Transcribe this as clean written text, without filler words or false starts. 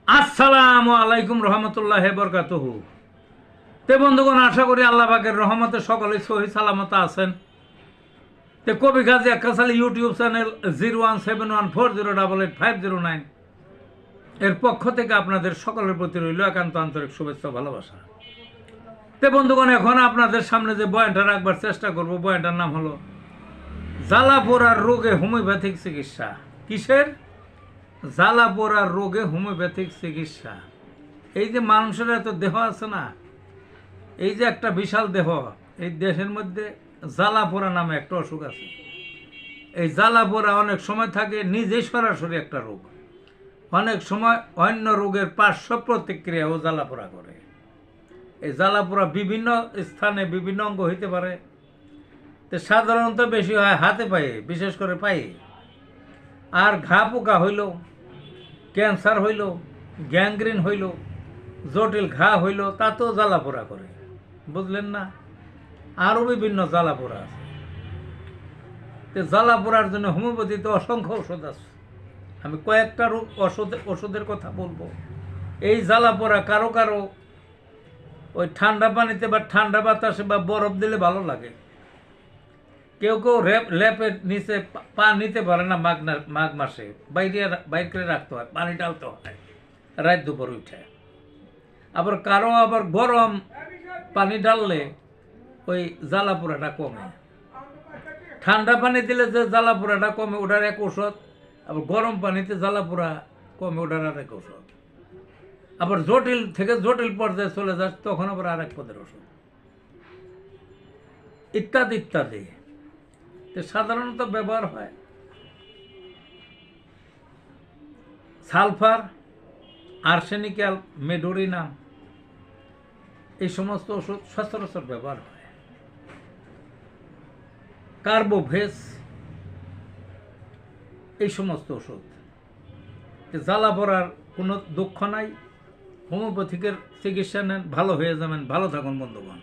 আসসালামু আলাইকুম রহমতুল্লাহ বরকাতুহু। তে বন্ধুগণ, আশা করি আল্লাহ পাকের রহমতে সকলে সহি সালামত আছেন। তে কবি গাজী আক্কাস ইউটিউব চ্যানেল 017140885009 এর পক্ষ থেকে আপনাদের সকলের প্রতি রইল একান্ত আন্তরিক শুভেচ্ছা ভালোবাসা। তে বন্ধুগণ, এখন আপনাদের সামনে যে বয়ানটা রাখবার চেষ্টা করব, বয়ানটার নাম হলো জ্বালা পোড়ার রোগে হোমিওপ্যাথিক চিকিৎসা। কিসের? জ্বালা পোড়ার রোগে হোমিওপ্যাথিক চিকিৎসা। এই যে মানুষের এত দেহ আছে না, এই যে একটা বিশাল দেহ, এই দেহের মধ্যে জ্বালা পোড়া নামে একটা অসুখ আছে। এই জ্বালা পোড়া অনেক সময় থাকে নিজেই সরাসরি একটা রোগ, অনেক সময় অন্য রোগের পার্শ্ব প্রতিক্রিয়াও জ্বালা পোড়া করে। এই জ্বালা পোড়া বিভিন্ন স্থানে বিভিন্ন অঙ্গ হইতে পারে। তো সাধারণত বেশি হয় হাতে পায়ে, বিশেষ করে পায়ে। আর ঘা পোকা হইল, ক্যান্সার হইল, গ্যাংগ্রিন হইল, জটিল ঘা হইল, তাতেও জ্বালা পোড়া করে। বুঝলেন না? আরও বিভিন্ন জ্বালা পোড়া আছে। তো জ্বালা পোড়ার জন্য হোমিওপ্যাথিতে অসংখ্য ওষুধ আছে। আমি কয়েকটা ওষুধের কথা বলবো। এই জ্বালা পোড়া কারো কারো ওই ঠান্ডা পানিতে বা ঠান্ডা বাতাসে বা বরফ দিলে ভালো লাগে। কেউ কেউ ল্যাপের নিচে পা নিতে পারে না, মাঘ মাসে বাইর করে রাখতে হয়, পানি ডালতে হয় রাত দুপুর উঠে। আবার কারো আবার গরম পানি ডাললে ওই জ্বালা পোড়াটা কমে। ঠান্ডা পানি দিলে যে জ্বালা পোড়াটা কমে ওটার এক ঔষধ, আবার গরম পানিতে জ্বালা পোড়া কমে ওটার আর এক ঔষধ। আবার জটিল থেকে জটিল পর্যায়ে চলে যাচ্ছে তখন আবার আর এক পদের ওষুধ, ইত্যাদি ইত্যাদি। সাধারণত ব্যবহার হয় সালফার, আর্সেনিক্যাল, মেডোরিনাম, এই সমস্ত ওষুধ সচরাচর ব্যবহার হয়। কার্বোভেস, এই সমস্ত ওষুধ। জ্বালা পড়ার কোনো দুঃখ নাই, হোমিওপ্যাথিকের চিকিৎসা নেন, ভালো হয়ে যাবেন। ভালো থাকুন বন্ধুগণ।